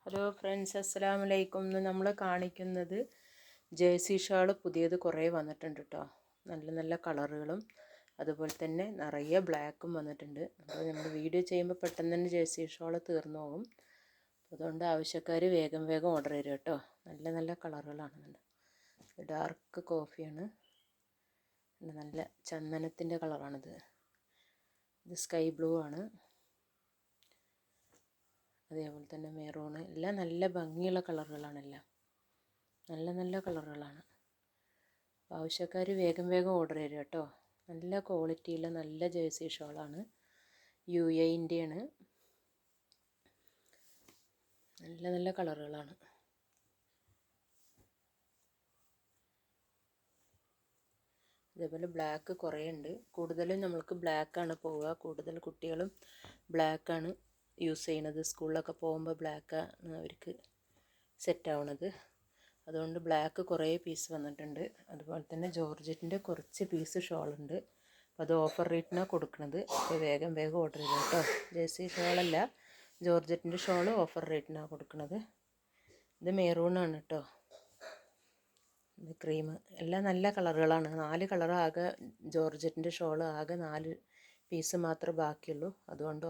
Hello friends, അസ്സലാമു അലൈക്കും. ഇന്ന് നമ്മൾ കാണിക്കുന്നത് ജേഴ്സി ഷാൾ പുതിയത് കുറേ വന്നിട്ടുണ്ട് കേട്ടോ. നല്ല നല്ല കളറുകളും അതുപോലെ തന്നെ നിറയെ ബ്ലാക്കും വന്നിട്ടുണ്ട്. അപ്പോൾ നമ്മൾ വീഡിയോ ചെയ്യുമ്പോൾ പെട്ടെന്ന് തന്നെ ജേഴ്സി ഷാൾ തീർന്നു പോകും. അതുകൊണ്ട് ആവശ്യക്കാർ വേഗം വേഗം ഓർഡർ ചെയ്യും കേട്ടോ. നല്ല നല്ല കളറുകളാണ്. ഡാർക്ക് കോഫിയാണ്, നല്ല ചന്ദനത്തിൻ്റെ കളറാണിത്. ഇത് സ്കൈ ബ്ലൂ ആണ്, അതേപോലെ തന്നെ മെറൂണ്. എല്ലാം നല്ല ഭംഗിയുള്ള കളറുകളാണെല്ലാം, നല്ല നല്ല കളറുകളാണ്. ആവശ്യക്കാർ വേഗം വേഗം ഓർഡർ ചെയ്യും കേട്ടോ. നല്ല ക്വാളിറ്റിയുള്ള നല്ല ജേഴ്സി ഷോളാണ്, UAE-ൻ്റെയാണ്. നല്ല നല്ല കളറുകളാണ്. അതേപോലെ ബ്ലാക്ക് കുറേ ഉണ്ട്. കൂടുതലും നമ്മൾക്ക് ബ്ലാക്കാണ് പോവുക. കൂടുതൽ കുട്ടികളും ബ്ലാക്കാണ് യൂസ് ചെയ്യണത്. സ്കൂളിലൊക്കെ പോകുമ്പോൾ ബ്ലാക്കാണ് അവർക്ക് സെറ്റാവണത്. അതുകൊണ്ട് ബ്ലാക്ക് കുറേ പീസ് വന്നിട്ടുണ്ട്. അതുപോലെ തന്നെ ജോർജറ്റിൻ്റെ കുറച്ച് പീസ് ഷോളുണ്ട്. അപ്പോൾ അത് ഓഫർ റേറ്റിനാണ് കൊടുക്കുന്നത്. അപ്പോൾ വേഗം വേഗം ഓർഡർ ചെയ്തു കേട്ടോ. ജേഴ്സി ഷോളല്ല, ജോർജറ്റിൻ്റെ ഷോൾ ഓഫർ റേറ്റിനാണ് കൊടുക്കുന്നത്. ഇത് മെറൂണാണ് കേട്ടോ. ഇത് ക്രീം. എല്ലാം നല്ല കളറുകളാണ്. 4 കളർ ആകെ ജോർജറ്റിൻ്റെ ഷോൾ ആകെ 4 പീസ് മാത്രമേ ബാക്കിയുള്ളൂ. അതുകൊണ്ട്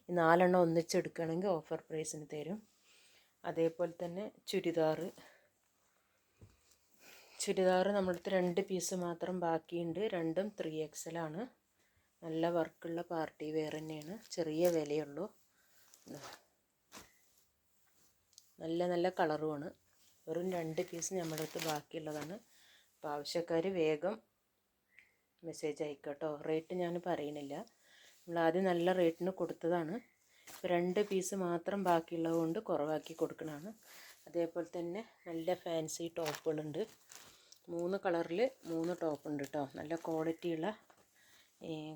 ഈ 4 ഒന്നിച്ചെടുക്കുകയാണെങ്കിൽ ഓഫർ പ്രൈസിന് തരും. അതേപോലെ തന്നെ ചുരിദാർ നമ്മളടുത്ത് 2 പീസ് മാത്രം ബാക്കിയുണ്ട്. രണ്ടും 3XL ആണ്. നല്ല വർക്കുള്ള പാർട്ടി വെയർ തന്നെയാണ്. ചെറിയ വിലയുള്ളൂ. നല്ല നല്ല കളറുമാണ്. വെറും 2 പീസ് നമ്മുടെ അടുത്ത് ബാക്കിയുള്ളതാണ്. അപ്പോൾ ആവശ്യക്കാർ വേഗം മെസ്സേജ് അയക്കുക കേട്ടോ. റേറ്റ് ഞാൻ പറയണില്ല, നമ്മൾ ആദ്യം നല്ല റേറ്റിന് കൊടുത്തതാണ്. ഇപ്പോൾ 2 പീസ് മാത്രം ബാക്കിയുള്ളത് കൊണ്ട് കുറവാക്കി കൊടുക്കണതാണ്. അതേപോലെ തന്നെ നല്ല ഫാൻസി ടോപ്പുകളുണ്ട്. 3 കളറിൽ 3 ടോപ്പുണ്ട് കേട്ടോ. നല്ല ക്വാളിറ്റിയുള്ള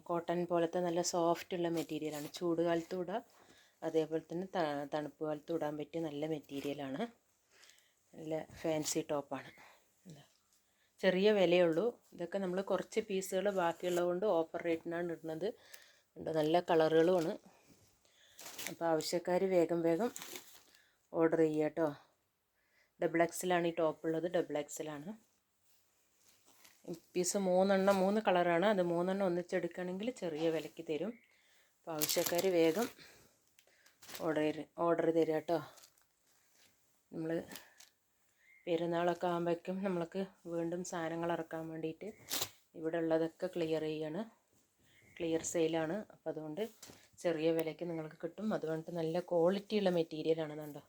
കോട്ടൺ പോലത്തെ നല്ല സോഫ്റ്റുള്ള മെറ്റീരിയലാണ്. ചൂട് കാലത്തും ഇടാം, അതേപോലെ തന്നെ തണുപ്പ് കാലത്തും ഇടാൻ പറ്റിയ നല്ല മെറ്റീരിയലാണ്. നല്ല ഫാൻസി ടോപ്പാണ്. ചെറിയ വിലയുള്ളൂ. ഇതൊക്കെ നമ്മൾ കുറച്ച് പീസുകൾ ബാക്കിയുള്ളത് കൊണ്ട് ഓഫർ റേറ്റിനാണ് ഇടുന്നത്. നല്ല കളറുകളുമാണ്. അപ്പോൾ ആവശ്യക്കാർ വേഗം വേഗം ഓർഡർ ചെയ്യുക കേട്ടോ. XXL ഈ ടോപ്പ് ഉള്ളത്. XXL ആണ്. പീസ് 3 കളറാണ്. അത് 3 ഒന്നിച്ചെടുക്കുകയാണെങ്കിൽ ചെറിയ വിലയ്ക്ക് തരും. അപ്പോൾ ആവശ്യക്കാർ വേഗം ഓർഡർ തരിക കേട്ടോ. നമ്മൾ പെരുന്നാളൊക്കെ ആകുമ്പോഴേക്കും നമ്മൾക്ക് വീണ്ടും സാധനങ്ങൾ ഇറക്കാൻ വേണ്ടിയിട്ട് ഇവിടെ ഉള്ളതൊക്കെ ക്ലിയർ ചെയ്യാണ്. ക്ലിയർ സെയിലാണ്. അപ്പോൾ അതുകൊണ്ട് ചെറിയ വിലയ്ക്ക് നിങ്ങൾക്ക് കിട്ടും. അതുകൊണ്ട് നല്ല ക്വാളിറ്റിയുള്ള മെറ്റീരിയലാണ്. കണ്ടോ,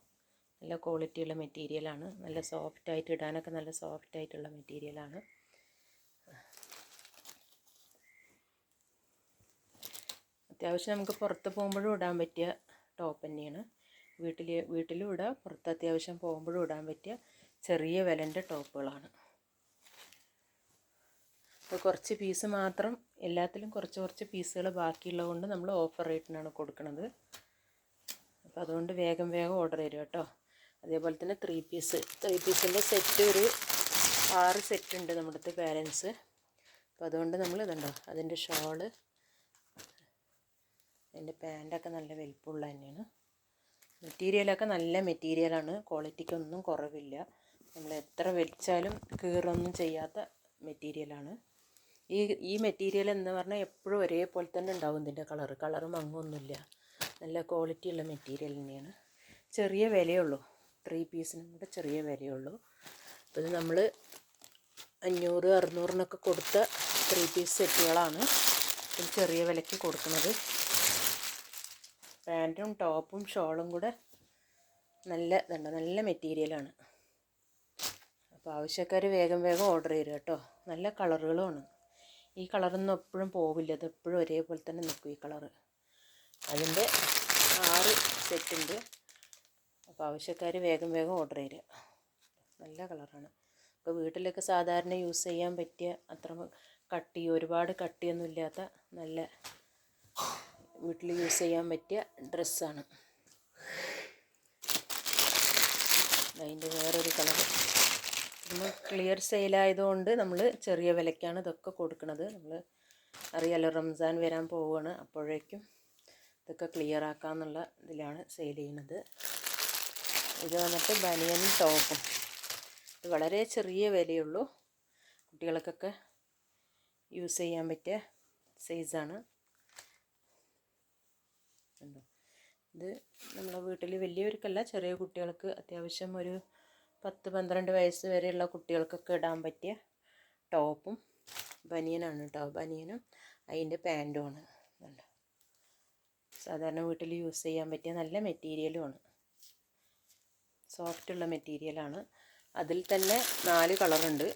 നല്ല ക്വാളിറ്റിയുള്ള മെറ്റീരിയലാണ്. നല്ല സോഫ്റ്റായിട്ട് ഇടാനൊക്കെ നല്ല സോഫ്റ്റായിട്ടുള്ള മെറ്റീരിയലാണ്. അത്യാവശ്യം നമുക്ക് പുറത്ത് പോകുമ്പോഴും ഇടാൻ പറ്റിയ ടോപ്പ് തന്നെയാണ്. വീട്ടിലും ഇടാം, പുറത്ത് അത്യാവശ്യം പോകുമ്പോഴും ഇടാൻ പറ്റിയ ചെറിയ വിലൻ്റെ ടോപ്പുകളാണ്. അപ്പോൾ കുറച്ച് പീസ് മാത്രം, എല്ലാത്തിലും കുറച്ച് പീസുകൾ ബാക്കിയുള്ളത് കൊണ്ട് നമ്മൾ ഓഫർ റേറ്റിനാണ് കൊടുക്കുന്നത്. അപ്പോൾ അതുകൊണ്ട് വേഗം വേഗം ഓർഡർ തരും കേട്ടോ. അതേപോലെ തന്നെ 3 പീസിൻ്റെ സെറ്റ് ഒരു 6 സെറ്റ് ഉണ്ട് നമ്മുടെ അടുത്ത് ബാലൻസ്. അപ്പോൾ അതുകൊണ്ട് നമ്മൾ ഇതുണ്ടോ, അതിൻ്റെ ഷോള്, അതിൻ്റെ പാൻറ്റൊക്കെ നല്ല വലിപ്പമുള്ള തന്നെയാണ്. മെറ്റീരിയലൊക്കെ നല്ല മെറ്റീരിയലാണ്. ക്വാളിറ്റിക്കൊന്നും കുറവില്ല. നമ്മൾ എത്ര വലിച്ചാലും കീറൊന്നും ചെയ്യാത്ത മെറ്റീരിയലാണ്. ഈ മെറ്റീരിയൽ എന്ന് പറഞ്ഞാൽ എപ്പോഴും ഒരേപോലെ തന്നെ ഉണ്ടാവും. ഇതിൻ്റെ കളറ് മങ്ങൊന്നുമില്ല. നല്ല ക്വാളിറ്റിയുള്ള മെറ്റീരിയൽ തന്നെയാണ്. ചെറിയ വിലയുള്ളൂ. 3 പീസിനും കൂടെ ചെറിയ വിലയുള്ളൂ. അപ്പോൾ ഇത് നമ്മൾ 500-600 കൊടുത്ത 3 പീസ് സെറ്റുകളാണ് ഇത് ചെറിയ വിലയ്ക്ക് കൊടുക്കുന്നത്. പാൻറ്റും ടോപ്പും ഷോളും കൂടെ നല്ല മെറ്റീരിയലാണ്. അപ്പോൾ ആവശ്യക്കാർ വേഗം വേഗം ഓർഡർ ചെയ്യും കേട്ടോ. നല്ല കളറുകളുമാണ്. ഈ കളറൊന്നും എപ്പോഴും പോവില്ല. അത് എപ്പോഴും ഒരേപോലെ തന്നെ നിൽക്കും ഈ കളറ്. അതിൻ്റെ 6 സെറ്റ് ഉണ്ട്. അപ്പോൾ ആവശ്യക്കാർ വേഗം വേഗം ഓർഡർ ചെയ്യുക. നല്ല കളറാണ്. ഇപ്പോൾ വീട്ടിലൊക്കെ സാധാരണ യൂസ് ചെയ്യാൻ പറ്റിയ അത്ര ഒരുപാട് കട്ടിയൊന്നും ഇല്ലാത്ത നല്ല വീട്ടിൽ യൂസ് ചെയ്യാൻ പറ്റിയ ഡ്രസ്സാണ്. അതിൻ്റെ വേറൊരു കളറ്. നമ്മൾ ക്ലിയർ സെയിലായതുകൊണ്ട് നമ്മൾ ചെറിയ വിലയ്ക്കാണ് ഇതൊക്കെ കൊടുക്കുന്നത്. നമ്മൾ അറിയാലോ, റംസാൻ വരാൻ പോവുകയാണ്. അപ്പോഴേക്കും ഇതൊക്കെ ക്ലിയർ ആക്കാമെന്നുള്ള ഇതിലാണ് സെയിൽ ചെയ്യുന്നത്. ഇത് വന്നിട്ട് ബനിയനും ടോപ്പും. ഇത് വളരെ ചെറിയ വിലയുള്ളൂ, കുട്ടികൾക്കൊക്കെ യൂസ് ചെയ്യാൻ പറ്റിയ സൈസാണ്. ഇത് നമ്മളെ വീട്ടിൽ വലിയവർക്കല്ല, ചെറിയ കുട്ടികൾക്ക് അത്യാവശ്യം ഒരു 10-12 വയസ്സ് വരെയുള്ള കുട്ടികൾക്കൊക്കെ ഇടാൻ പറ്റിയ ടോപ്പും ബനിയനാണ് കേട്ടോ. ബനിയനും അതിൻ്റെ പാൻറ്റുമാണ്. സാധാരണ വീട്ടിൽ യൂസ് ചെയ്യാൻ പറ്റിയ നല്ല മെറ്റീരിയലുമാണ്, സോഫ്റ്റുള്ള മെറ്റീരിയലാണ്. അതിൽ തന്നെ 4 കളറുണ്ട്.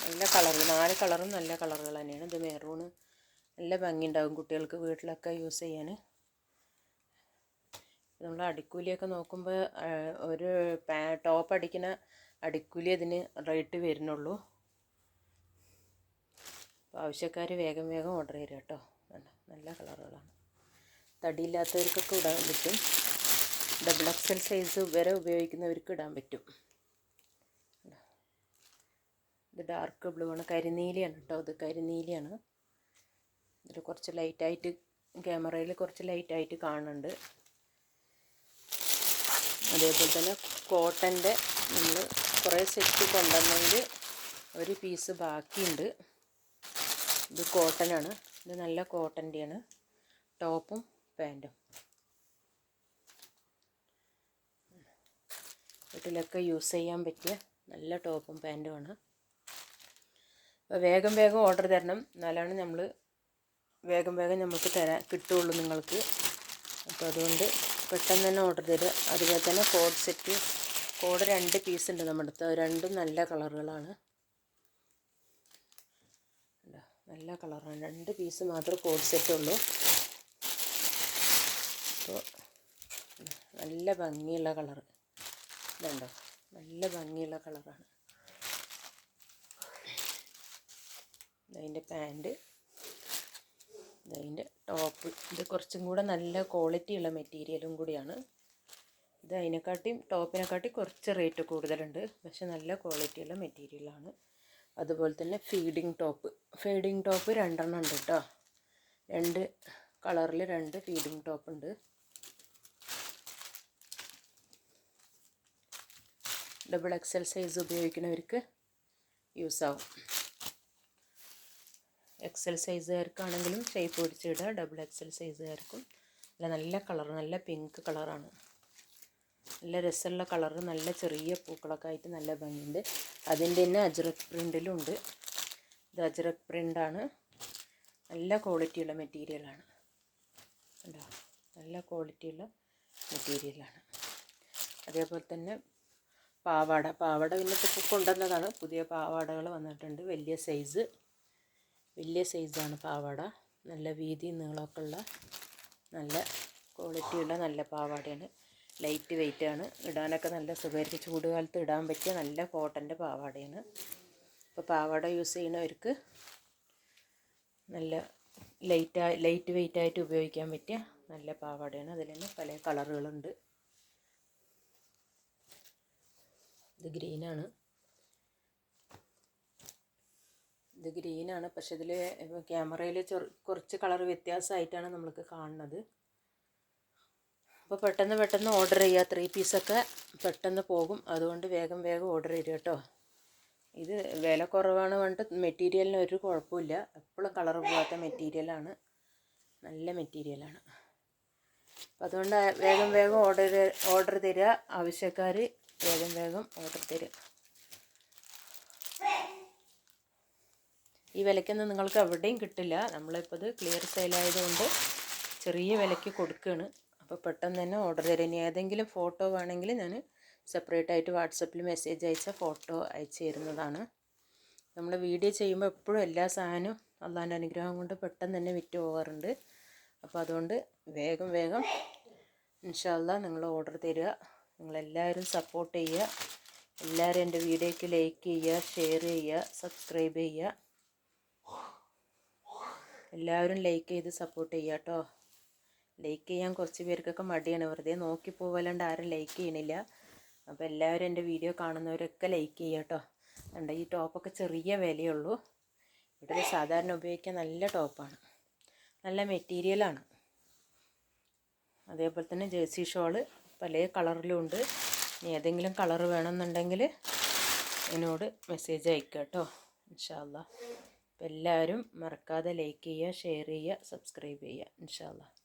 നല്ല കളർ, 4 കളറും നല്ല കളറുകൾ തന്നെയാണ്. ഇത് മെറൂണ്, നല്ല ഭംഗിയുണ്ടാകും കുട്ടികൾക്ക് വീട്ടിലൊക്കെ യൂസ് ചെയ്യാൻ. നമ്മൾ അടിക്കൂലിയൊക്കെ നോക്കുമ്പോൾ ഒരു ടോപ്പ് അടിക്കുന്ന അടിക്കൂലി അതിന് റേറ്റ് വരുന്നുള്ളൂ. അപ്പോൾ ആവശ്യക്കാർ വേഗം വേഗം ഓർഡർ ചെയ്യുക കേട്ടോ. നല്ല കളറുകളാണ്, തടിയില്ലാത്തവർക്കൊക്കെ ഇടാൻ പറ്റും. XXL സൈസ് വരെ ഉപയോഗിക്കുന്നവർക്ക് ഇടാൻ പറ്റും. ഇത് ഡാർക്ക് ബ്ലൂ ആണ്, കരിനീലയാണ് കേട്ടോ. ഇത് കരിനീലയാണ്. ഇതിൽ കുറച്ച് ലൈറ്റായിട്ട്, ക്യാമറയിൽ കുറച്ച് ലൈറ്റായിട്ട് കാണുന്നുണ്ട്. അതേപോലെ തന്നെ കോട്ടൻ്റെ നമ്മൾ കുറേ സെറ്റ് കൊണ്ടുവന്നെങ്കിൽ ഒരു പീസ് ബാക്കിയുണ്ട്. ഇത് കോട്ടനാണ്. ഇത് നല്ല കോട്ടൻ്റെയാണ് ടോപ്പും പാൻറ്റും. വീട്ടിലൊക്കെ യൂസ് ചെയ്യാൻ പറ്റിയ നല്ല ടോപ്പും പാൻറ്റുമാണ്. അപ്പോൾ വേഗം വേഗം ഓർഡർ തരണം, എന്നാലാണ് നമ്മൾ വേഗം വേഗം നമുക്ക് കിട്ടുകയുള്ളൂ നിങ്ങൾക്ക്. അപ്പോൾ അതുകൊണ്ട് പെട്ടെന്ന് തന്നെ ഓർഡർ തരിക. അതുപോലെ തന്നെ കോഡ് സെറ്റ്, കോഡ് 2 പീസ് ഉണ്ട് നമ്മുടെ അടുത്ത്. രണ്ടും നല്ല കളറുകളാണ്, നല്ല കളറാണ്. 2 പീസ് മാത്രമേ കോഡ് സെറ്റ് ഉള്ളൂ. അപ്പോൾ നല്ല ഭംഗിയുള്ള കളറ് ഇതുണ്ടോ, നല്ല ഭംഗിയുള്ള കളറാണ്. അതിൻ്റെ പാൻറ്റ്, അതിൻ്റെ ടോപ്പ്. ഇത് കുറച്ചും കൂടെ നല്ല ക്വാളിറ്റിയുള്ള മെറ്റീരിയലും കൂടിയാണ്. ഇത് അതിനെക്കാട്ടിയും ടോപ്പിനെക്കാട്ടി കുറച്ച് റേറ്റ് കൂടുതലുണ്ട്, പക്ഷെ നല്ല ക്വാളിറ്റിയുള്ള മെറ്റീരിയലാണ്. അതുപോലെ തന്നെ ഫീഡിങ് ടോപ്പ് 2 ഉണ്ട് കേട്ടോ. 2 കളറിൽ 2 ഫീഡിങ് ടോപ്പ് ഉണ്ട്. XXL സൈസ് ഉപയോഗിക്കുന്നവർക്ക് യൂസ് ആവും. XL സൈസുകാർക്കാണെങ്കിലും ഷേപ്പ് പിടിച്ചിടുക, XXL സൈസുകാർക്കും. നല്ല കളർ, നല്ല പിങ്ക് കളറാണ്, നല്ല രസമുള്ള കളറ്. നല്ല ചെറിയ പൂക്കളൊക്കെ ആയിട്ട് നല്ല ഭംഗിയുണ്ട്. അതിൻ്റെ തന്നെ അജ്രക് പ്രിൻറ്റിലും ഉണ്ട്. ഇത് അജ്രക് പ്രിൻ്റാണ്, നല്ല ക്വാളിറ്റിയുള്ള മെറ്റീരിയലാണ്. ഉണ്ടോ, നല്ല ക്വാളിറ്റിയുള്ള മെറ്റീരിയലാണ്. അതേപോലെ തന്നെ പാവാട പിന്നെ ഇപ്പോൾ കൊണ്ടുവന്നതാണ്. പുതിയ പാവാടകൾ വന്നിട്ടുണ്ട്. വലിയ സൈസാണ് പാവാട. നല്ല വീതി നീളമൊക്കെ ഉള്ള നല്ല ക്വാളിറ്റിയുള്ള നല്ല പാവാടയാണ്. ലൈറ്റ് വെയ്റ്റാണ്, ഇടാനൊക്കെ നല്ല സുഖമായിരിക്കും. ചൂട് കാലത്ത് ഇടാൻ പറ്റിയ നല്ല കോട്ടൻ്റെ പാവാടയാണ്. അപ്പോൾ പാവാട യൂസ് ചെയ്യുന്നവർക്ക് നല്ല ലൈറ്റ് വെയ്റ്റായിട്ട് ഉപയോഗിക്കാൻ പറ്റിയ നല്ല പാവാടയാണ്. അതിൽ തന്നെ പല കളറുകളുണ്ട്. ഇത് ഗ്രീനാണ്, പക്ഷെ ഇതിൽ ക്യാമറയിൽ കുറച്ച് കളർ വ്യത്യാസമായിട്ടാണ് നമ്മൾക്ക് കാണുന്നത്. അപ്പോൾ പെട്ടെന്ന് ഓർഡർ ചെയ്യുക. 3 പീസൊക്കെ പെട്ടെന്ന് പോകും, അതുകൊണ്ട് വേഗം ഓർഡർ ചെയ്യുക കേട്ടോ. ഇത് വില കുറവാണ് പറഞ്ഞിട്ട് മെറ്റീരിയലിന് ഒരു കുഴപ്പമില്ല. എപ്പോഴും കളർ പോകാത്ത മെറ്റീരിയലാണ്, നല്ല മെറ്റീരിയലാണ്. അപ്പോൾ അതുകൊണ്ട് വേഗം ഓർഡർ തരിക. ആവശ്യക്കാർ വേഗം ഓർഡർ തരിക. ഈ വിലയ്ക്കൊന്നും നിങ്ങൾക്ക് എവിടെയും കിട്ടില്ല. നമ്മളിപ്പോൾ ഇത് ക്ലിയർ സെയിലായതുകൊണ്ട് ചെറിയ വിലയ്ക്ക് കൊടുക്കുകയാണ്. അപ്പോൾ പെട്ടെന്ന് തന്നെ ഓർഡർ തരാം. ഇനി ഏതെങ്കിലും ഫോട്ടോ വേണമെങ്കിൽ ഞാൻ സെപ്പറേറ്റ് ആയിട്ട് വാട്സപ്പിൽ മെസ്സേജ് അയച്ച ഫോട്ടോ അയച്ചു തരുന്നതാണ്. നമ്മൾ വീഡിയോ ചെയ്യുമ്പോൾ എപ്പോഴും എല്ലാ സാധനവും അള്ളാൻ്റെ അനുഗ്രഹം കൊണ്ട് പെട്ടെന്ന് തന്നെ വിറ്റ് പോകാറുണ്ട്. അപ്പോൾ അതുകൊണ്ട് വേഗം ഇൻഷാ അല്ലാഹ് നിങ്ങൾ ഓർഡർ തരിക. നിങ്ങളെല്ലാവരും സപ്പോർട്ട് ചെയ്യുക. എല്ലാവരും എൻ്റെ വീഡിയോയ്ക്ക് ലൈക്ക് ചെയ്യുക, ഷെയർ ചെയ്യുക, സബ്സ്ക്രൈബ് ചെയ്യുക. എല്ലാവരും ലൈക്ക് ചെയ്ത് സപ്പോർട്ട് ചെയ്യുക കേട്ടോ. ലൈക്ക് ചെയ്യാൻ കുറച്ച് പേർക്കൊക്കെ മടിയാണ്, വെറുതെ നോക്കി പോകലാണ്ട് ആരും ലൈക്ക് ചെയ്യണില്ല. അപ്പോൾ എല്ലാവരും എൻ്റെ വീഡിയോ കാണുന്നവരൊക്കെ ലൈക്ക് ചെയ്യുക കേട്ടോ. കണ്ട ഈ ടോപ്പൊക്കെ ചെറിയ വിലയുള്ളൂ. ഇവിടെ സാധാരണ ഉപയോഗിക്കാൻ നല്ല ടോപ്പാണ്. നല്ല മെറ്റീരിയലാണ്. അതേപോലെ തന്നെ ജേഴ്സി ഷോള് പല കളറിലും ഉണ്ട്. ഇനി ഏതെങ്കിലും കളർ വേണമെന്നുണ്ടെങ്കിൽ എന്നോട് മെസ്സേജ് അയക്കുക കേട്ടോ. ഇൻഷാ അല്ലാഹ്. അപ്പോൾ എല്ലാവരും മറക്കാതെ ലൈക്ക് ചെയ്യുക, ഷെയർ ചെയ്യുക, സബ്സ്ക്രൈബ് ചെയ്യുക. ഇൻഷാ അല്ലാഹ്.